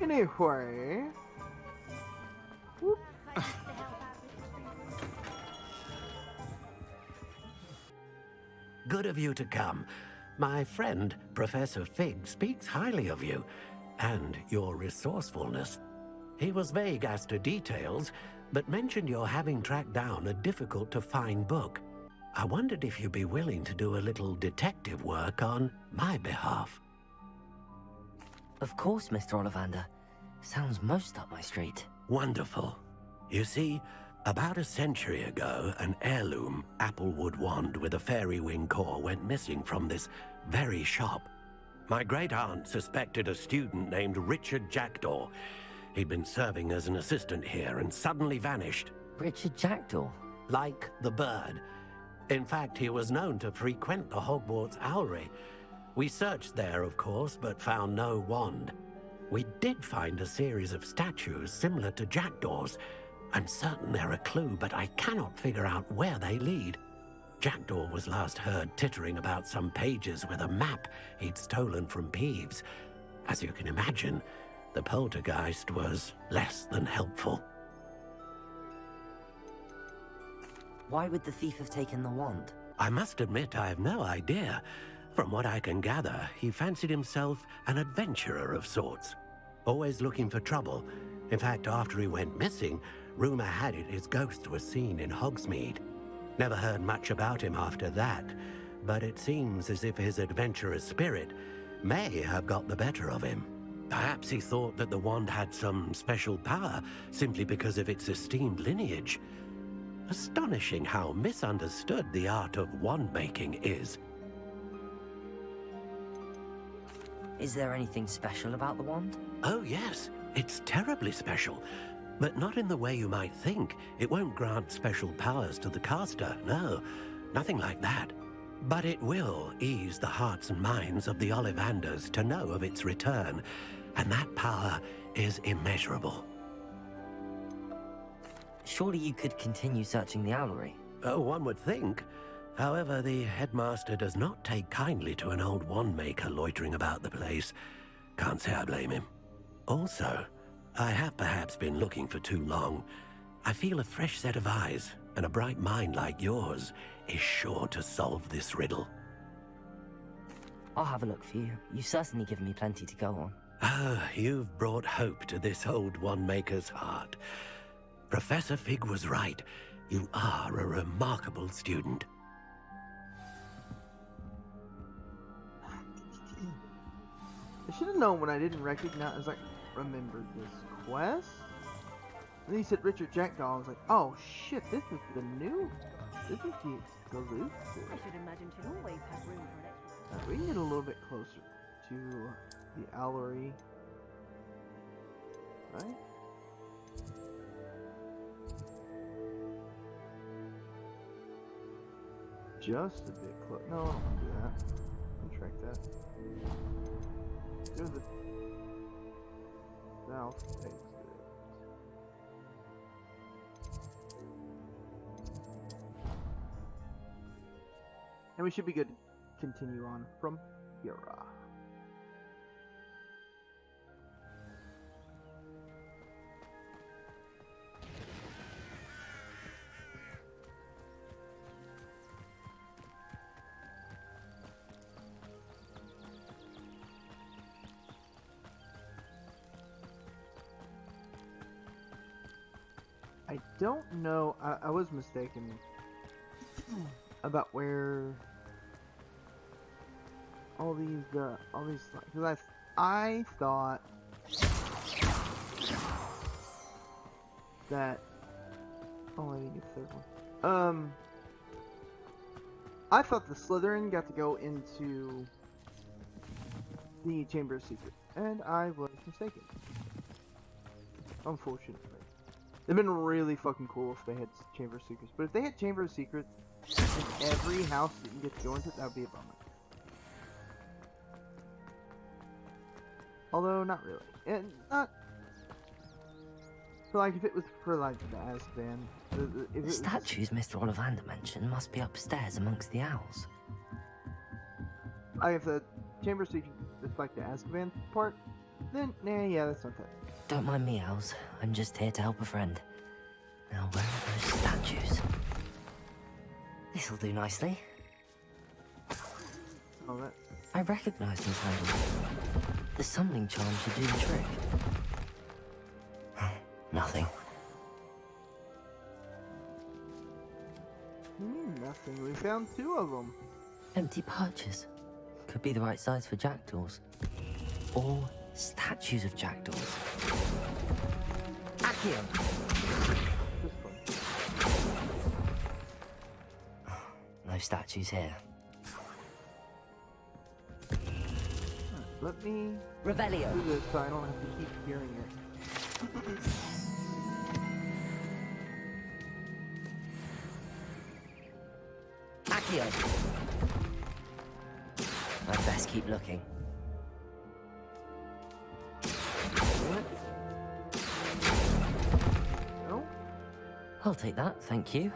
Anyway. Whoop. Good of you to come. My friend, Professor Fig, speaks highly of you, and your resourcefulness. He was vague as to details, but mentioned your having tracked down a difficult-to-find book. I wondered if you'd be willing to do a little detective work on my behalf. Of course, Mr. Olivander. Sounds most up my street. Wonderful. You see, about a century ago, an heirloom applewood wand with a fairy wing core went missing from this very shop. My great-aunt suspected a student named Richard Jackdaw. He'd been serving as an assistant here and suddenly vanished. Richard Jackdaw? Like the bird. In fact, he was known to frequent the Hogwarts Owlery. We searched there, of course, but found no wand. We did find a series of statues similar to Jackdaw's. I'm certain they're a clue, but I cannot figure out where they lead. Jackdaw was last heard tittering about some pages with a map he'd stolen from Peeves. As you can imagine, the poltergeist was less than helpful. Why would the thief have taken the wand? I must admit I have no idea. From what I can gather, he fancied himself an adventurer of sorts. Always looking for trouble. In fact, after he went missing, rumor had it his ghost was seen in Hogsmeade. Never heard much about him after that, but it seems as if his adventurous spirit may have got the better of him. Perhaps he thought that the wand had some special power simply because of its esteemed lineage. Astonishing how misunderstood the art of wand-making is. Is there anything special about the wand? Oh yes, it's terribly special. But not in the way you might think. It won't grant special powers to the caster, no. Nothing like that. But it will ease the hearts and minds of the Olivanders to know of its return. And that power is immeasurable. Surely you could continue searching the owlery. Oh, one would think. However, the headmaster does not take kindly to an old wand-maker loitering about the place. Can't say I blame him. Also, I have perhaps been looking for too long. I feel a fresh set of eyes, and a bright mind like yours is sure to solve this riddle. I'll have a look for you. You've certainly given me plenty to go on. Ah, you've brought hope to this old wand-maker's heart. Professor Fig was right. You are a remarkable student. I should have known when I didn't recognize, remembered this quest. And then he said Richard Jackdaw. I was like, oh shit, this is the new. This is the exclusive. I should imagine she'll always have room for an extra. We can get a little bit closer to the owlery. Right? Just a bit close. No, I don't want to do that. I'll track that. Do the south exit. And we should be good to continue on from here. I don't know. I was mistaken about where all these because I thought that I didn't get the third one. I thought the Slytherin got to go into the Chamber of Secrets, and I was mistaken. Unfortunately. It'd been really fucking cool if they had Chamber of Secrets. But if they had Chamber of Secrets in every house that you get to go into, that would be a bummer. Although, not really. And not... So, like, if it was for, like, the Azkaban... The statues Mr. Olivander mentioned must be upstairs amongst the owls. If the Chamber Secret is like the Azkaban part, then nah, yeah, that's not that. Don't mind me, Owls. I'm just here to help a friend. Now, where are those statues? This'll do nicely. Oh, that. I recognize these handles. The summoning charm should do the trick. Nothing. Nothing. We found 2 of them. Empty perches. Could be the right size for jackdaws. Or statues of jackdaws. Accio! This one. No statues here. Let me Revelio. do this so I don't have to keep hearing it. Accio! I'd best keep looking. No? I'll take that, thank you.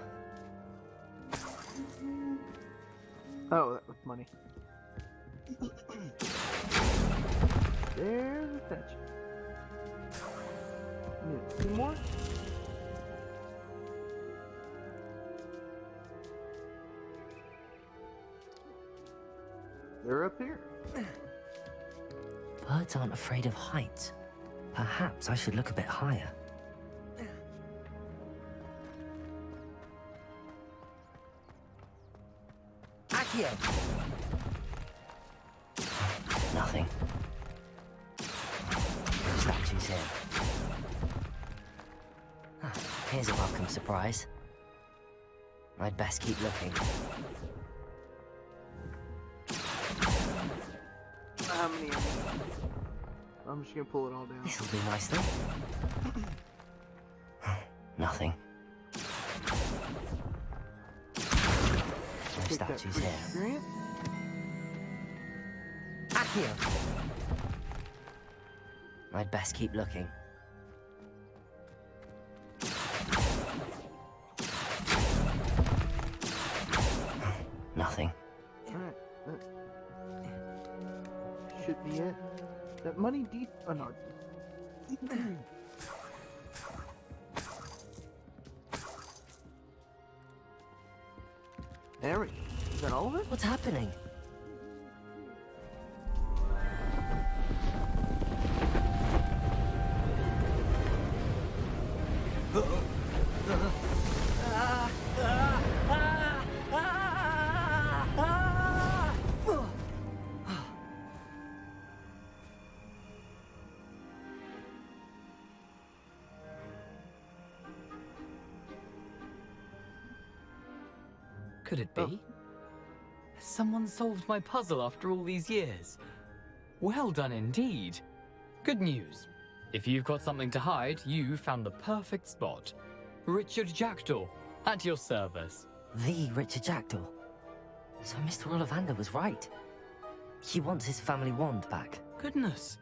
Oh, that was money. There's a statue. Need 2 more? They're up here. Birds aren't afraid of heights. Perhaps I should look a bit higher. Accio! Nothing. No statues here. Ah, here's a welcome surprise. I'd best keep looking. How many? I'm just gonna pull it all down. This'll do nicely. Nothing. No Take that statues for here. experience. Accio! I'd best keep looking. Nothing. Alright, that should be it. That money oh no. There we go. Is that all of it? What's happening? Could it be? Someone solved my puzzle after all these years. Well done indeed. Good news. If you've got something to hide, you found the perfect spot. Richard Jackdaw, at your service. The Richard Jackdaw. So Mr. Olivander was right. He wants his family wand back. Goodness,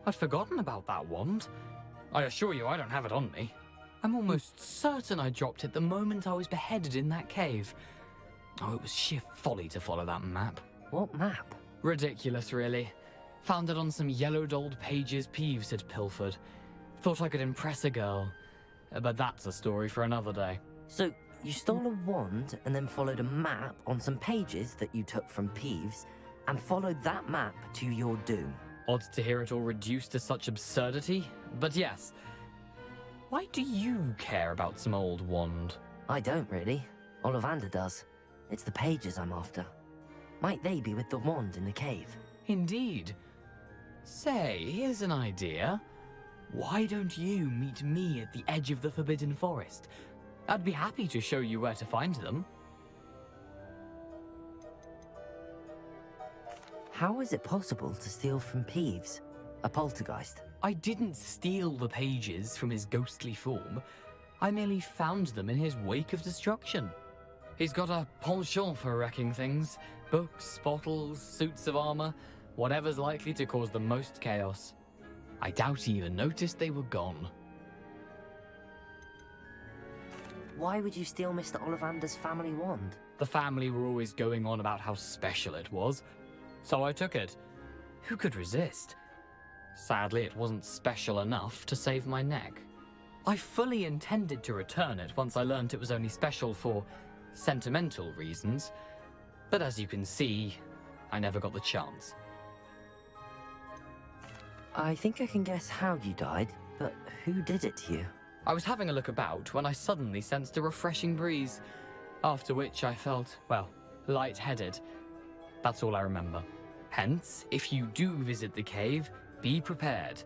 I'd forgotten about that wand. I assure you I don't have it on me. I'm almost certain I dropped it the moment I was beheaded in that cave. Oh, it was sheer folly to follow that map. What map? Ridiculous, really. Found it on some yellowed old pages Peeves had pilfered. Thought I could impress a girl. But that's a story for another day. So, you stole a wand and then followed a map on some pages that you took from Peeves and followed that map to your doom. Odd to hear it all reduced to such absurdity, but yes. Why do you care about some old wand? I don't really. Olivander does. It's the pages I'm after. Might they be with the wand in the cave? Indeed. Say, here's an idea. Why don't you meet me at the edge of the Forbidden Forest? I'd be happy to show you where to find them. How is it possible to steal from Peeves, a poltergeist? I didn't steal the pages from his ghostly form. I merely found them in his wake of destruction. He's got a penchant for wrecking things. Books, bottles, suits of armor, whatever's likely to cause the most chaos. I doubt he even noticed they were gone. Why would you steal Mr. Olivander's family wand? The family were always going on about how special it was. so I took it. Who could resist? Sadly, it wasn't special enough to save my neck. I fully intended to return it once I learned it was only special for sentimental reasons, but as you can see, I never got the chance. I think I can guess how you died, but who did it to you? I was having a look about when I suddenly sensed a refreshing breeze, after which I felt, well, lightheaded. That's all I remember. Hence, if you do visit the cave, be prepared.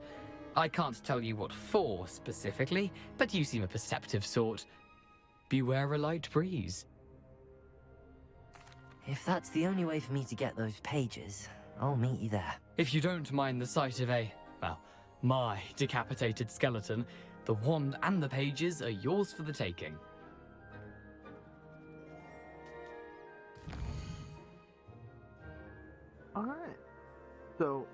I can't tell you what for specifically, but you seem a perceptive sort. Beware a light breeze. If that's the only way for me to get those pages, I'll meet you there. If you don't mind the sight of my decapitated skeleton, the wand and the pages are yours for the taking. Alright. So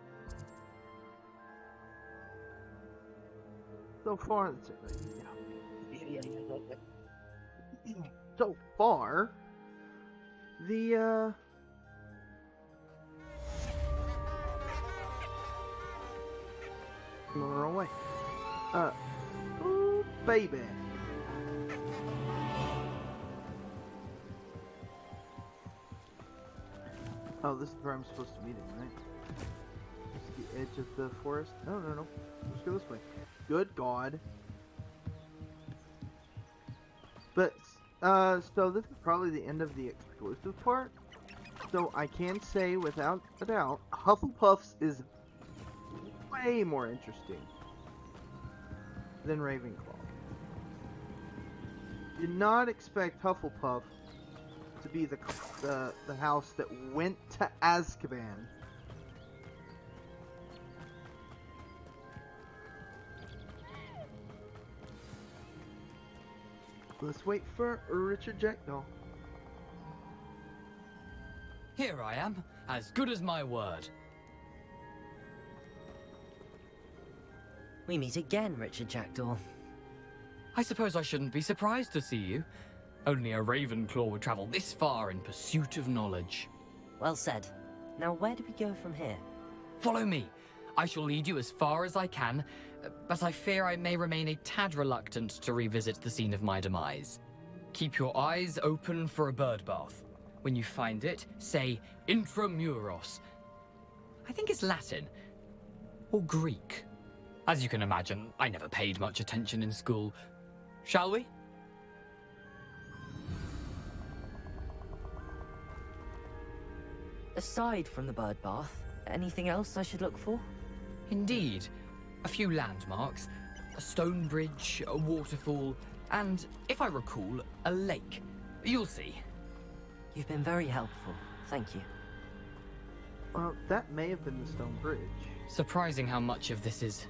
far, the wrong way. Ooh, baby. Oh, this is where I'm supposed to meet him, right? This is the edge of the forest. No. Let's go this way. Good God. But, so this is probably the end of the exclusive part. So I can say without a doubt, Hufflepuff's is way more interesting than Ravenclaw. Did not expect Hufflepuff to be the house that went to Azkaban. Let's wait for Richard Jackdaw. Here I am, as good as my word. We meet again, Richard Jackdaw. I suppose I shouldn't be surprised to see you. Only a Ravenclaw would travel this far in pursuit of knowledge. Well said. Now where do we go from here? Follow me. I shall lead you as far as I can, but I fear I may remain a tad reluctant to revisit the scene of my demise. Keep your eyes open for a bird bath. When you find it, say intramuros. I think it's Latin. Or Greek. As you can imagine, I never paid much attention in school. Shall we? Aside from the bird bath, anything else I should look for? Indeed. A few landmarks, a stone bridge, a waterfall, and, if I recall, a lake. You'll see. You've been very helpful. Thank you. Well, that may have been the stone bridge. Surprising how much of this is,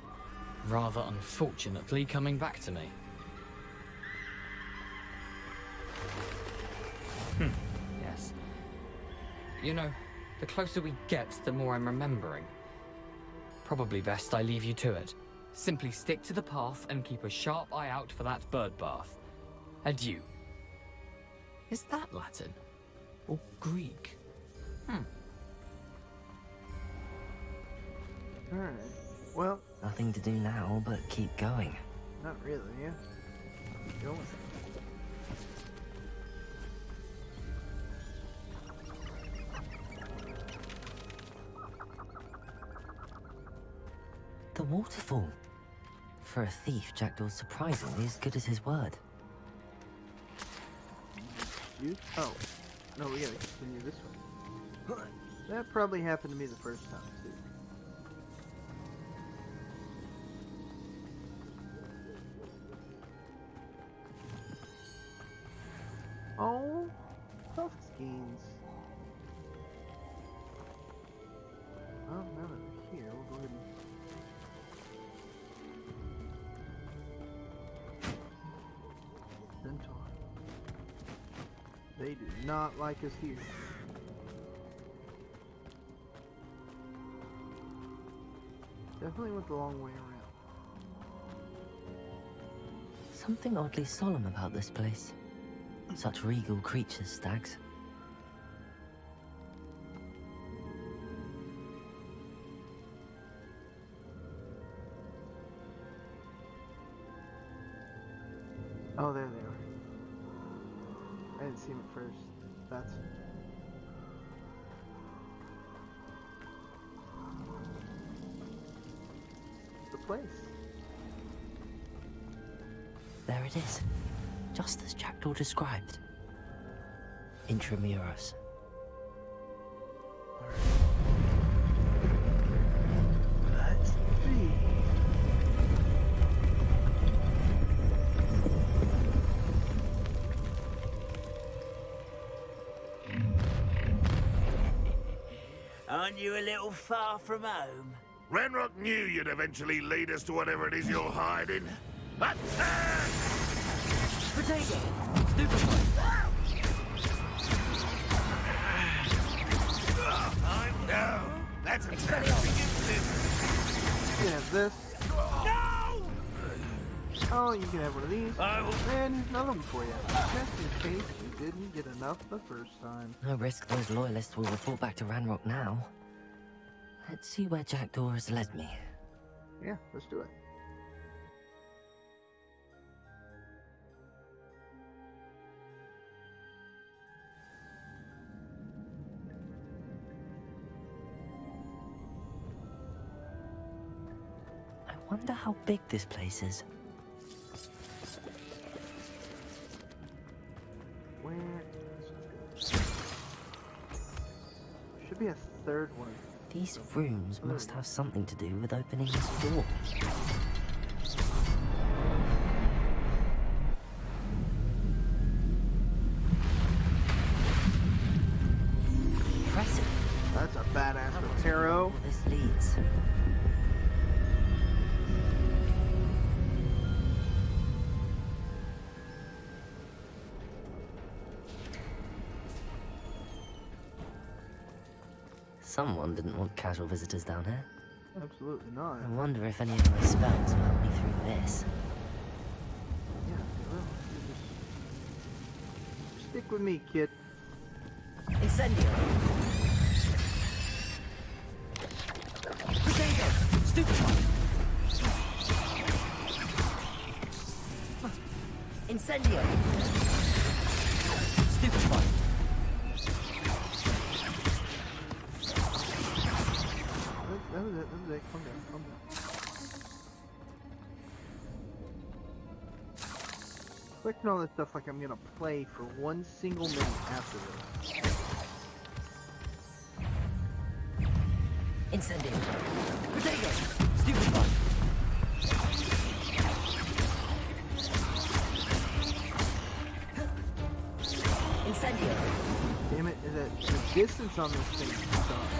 rather unfortunately, coming back to me. Yes. You know, the closer we get, the more I'm remembering. Probably best I leave you to it. Simply stick to the path and keep a sharp eye out for that bird bath. Adieu. Is that Latin? Or Greek? Alright. Well, Nothing to do now but keep going. not really, yeah. Keep going. The waterfall. For a thief, Jackdaw's surprisingly as good as his word. You? Oh. No, we gotta continue this way. That probably happened to me the first time, too. Oh, tough schemes. Well, now that we're here, we'll go ahead and... Centaur. They do not like us here. Definitely went the long way around. Something oddly solemn about this place. Such regal creatures, stags. Oh, there they are. I didn't see him at first. That's the place. There it is. Just as Jackdaw described. Intramuros. Let's see. Aren't you a little far from home? Ranrock knew you'd eventually lead us to whatever it is you're hiding. Attack! Potato! Stupefy! No! That's a You can have this. No! Oh, you can have one of these. And here's another one for you. Just in case you didn't get enough the first time. No risk those loyalists will report back to Ranrock now. Let's see where Jackdaw has led me. Yeah, let's do it. I wonder how big this place is. Where? Should be a third one. These rooms must have something to do with opening this door. Impressive. That's a badass That with must be where tarot. all this leads. Someone didn't want casual visitors down here. Absolutely not. I wonder if any of my spells will help me through this. Yeah, they will. Just stick with me, kid. Incendio! Potato! Stupefy! Incendio! Stupefy! That was it. Calm down. Collecting all this stuff like I'm gonna play for 1 single minute after this. Incendio! Potato! Stupefy! Incendio! Damn it, the distance on this thing sucks.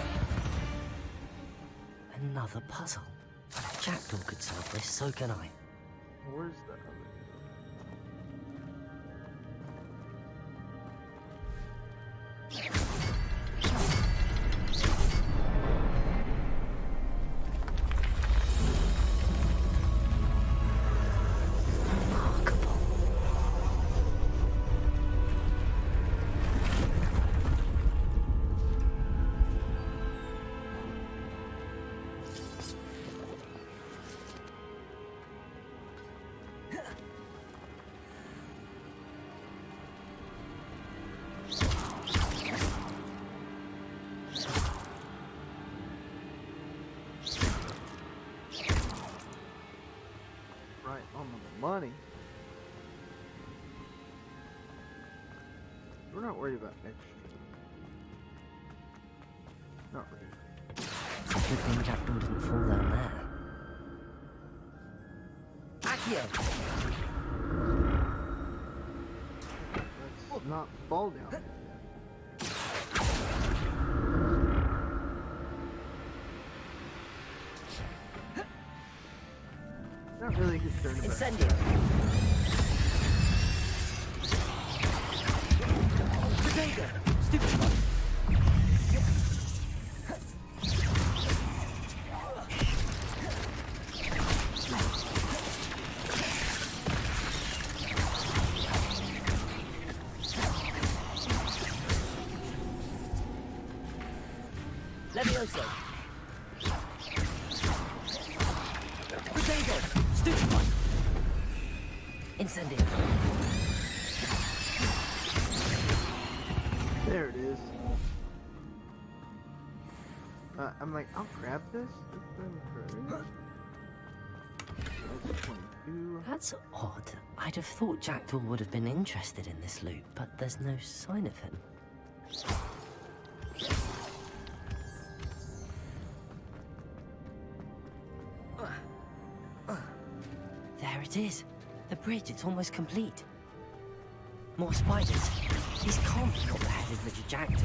Another puzzle. If Jackdaw could solve this, so can I. Where's the other? Remarkable. Right on the money. We're not worried about extra. Not really. It's a good thing Jackdaw didn't fall down there. Accio! Let's not fall down here then. Not really concerned about it. Incendio! Potato! Stupefy! Levioso! Potato! Stupefy! Incendio. There it is. I'm like, I'll grab this. That's 22. That's odd. I'd have thought Jackdaw would have been interested in this loot, but there's no sign of him. There it is. The bridge, it's almost complete. More spiders. These can't be copper-headed Richard Jackdaw.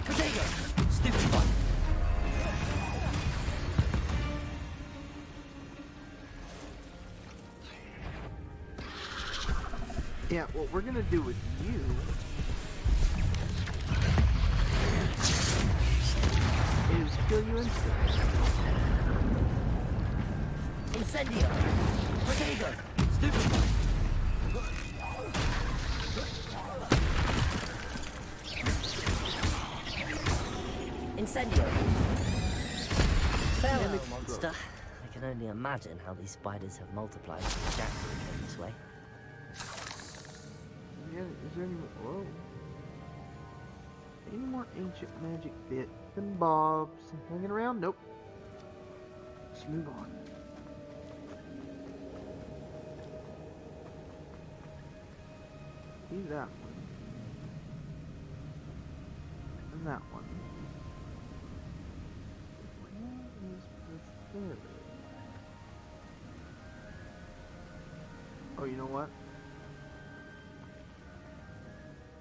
Potato! Stupid one. Yeah, what we're gonna do with you is kill you instantly. Incendio! Potato! Stupid one. Incendio! Farewell, monster. I can only imagine how these spiders have multiplied since Jackdaw came this way. Yeah, is there any more? Whoa. Any more ancient magic bits and bobs hanging around? Nope. Let's move on. See that one. And that one. Where is the third? Oh, you know what?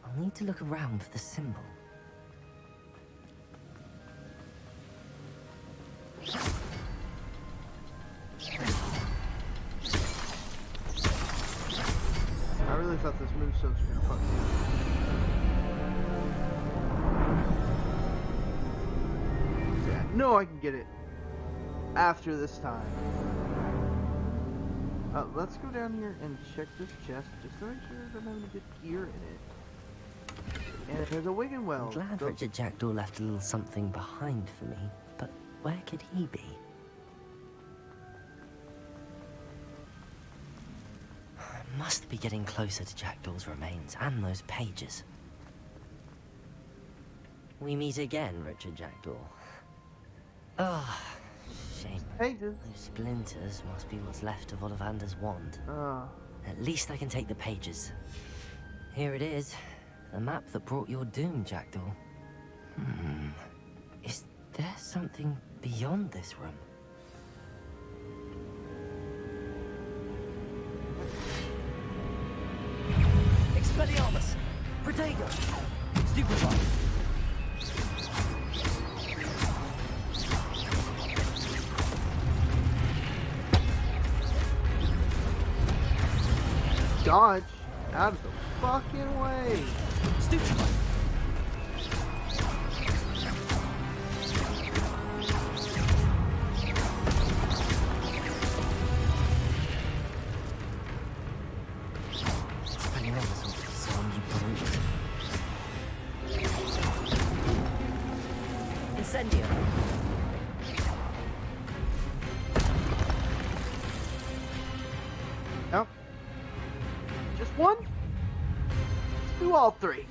I'll need to look around for the symbol. I really thought this moveset was gonna fuck me up. Yeah, no, I can get it after this time. Let's go down here and check this chest just to make sure I don't have any good gear in it. And there's a Wigan Well. I'm glad Richard Jackdaw left a little something behind for me, but where could he be? I must be getting closer to Jackdaw's remains and those pages. We meet again, Richard Jackdaw. Ah, shame. Pages. Those splinters must be what's left of Olivander's wand. At least I can take the pages. Here it is. The map that brought your doom, Jackdaw. Is there something beyond this room? Expelliarmus! Protego! Stupefy! Dodge out of the fucking way. Stupefy! Expelliarmus will disarm you brute. Incendio! No. Just one? Let's do all three.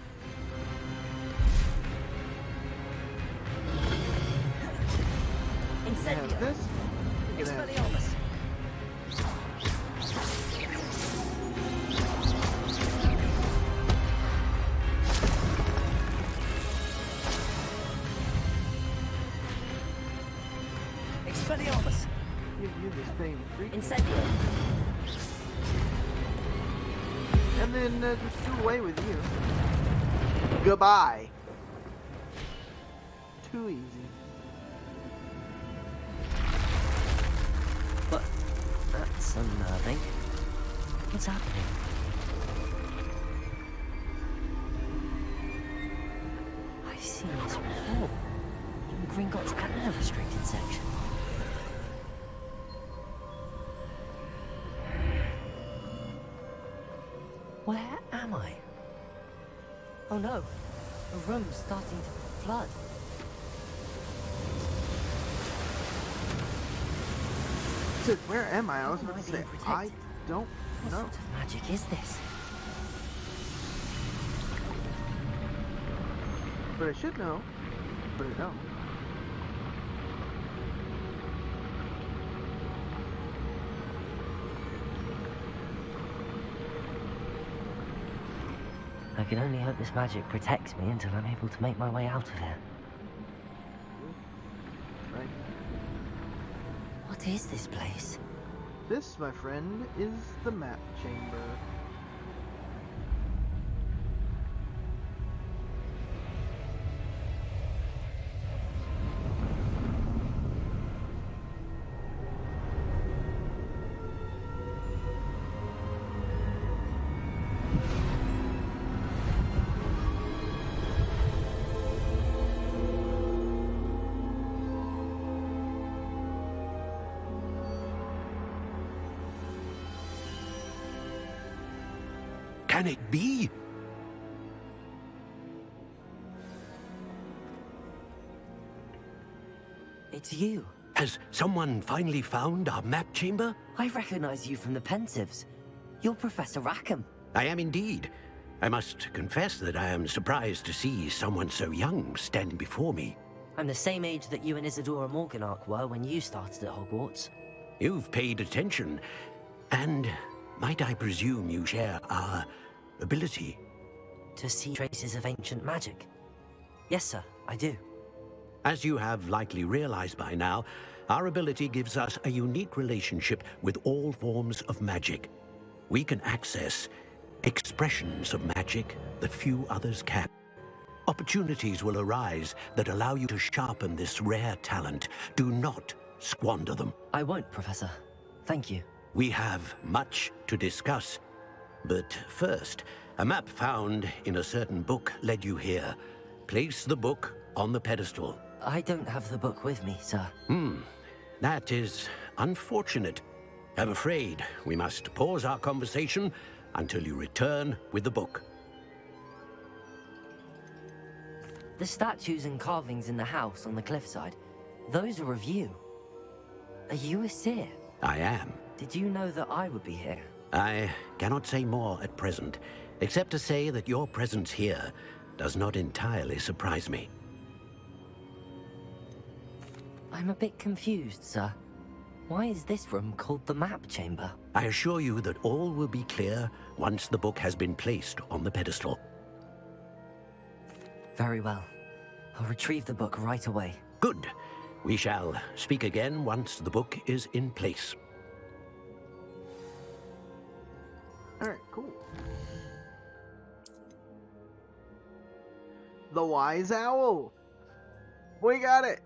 Incendio! Have this. We can have Expelliarmus! Expelliarmus! give you the same treatment. Incendio! And then just do away with you. Goodbye. Too easy. But that's unnerving. What's happening? I've seen this before. In Gringotts and the restricted section. Where am I? Oh no, the room's starting to flood. Sid, where am I? I was How am about I to say, being I protected? don't What know. sort of magic is this? But I should know. But I don't. I can only hope this magic protects me until I'm able to make my way out of here. Right. What is this place? This, my friend, is the map chamber. Can it be? It's you. Has someone finally found our map chamber? I recognize you from the Pensives. You're Professor Rackham. I am indeed. I must confess that I am surprised to see someone so young standing before me. I'm the same age that you and Isadora Morganach were when you started at Hogwarts. You've paid attention, and might I presume you share our ability? To see traces of ancient magic. Yes, sir, I do. As you have likely realized by now, our ability gives us a unique relationship with all forms of magic. We can access expressions of magic that few others can. Opportunities will arise that allow you to sharpen this rare talent. Do not squander them. I won't, Professor. Thank you. We have much to discuss. But first, a map found in a certain book led you here. Place the book on the pedestal. I don't have the book with me, sir. That is unfortunate. I'm afraid we must pause our conversation until you return with the book. The statues and carvings in the house on the cliffside, those are of you. Are you a seer? I am. Did you know that I would be here? I cannot say more at present, except to say that your presence here does not entirely surprise me. I'm a bit confused, sir. Why is this room called the map chamber? I assure you that all will be clear once the book has been placed on the pedestal. Very well. I'll retrieve the book right away. Good. We shall speak again once the book is in place. Alright, cool. The Wise Owl! We got it!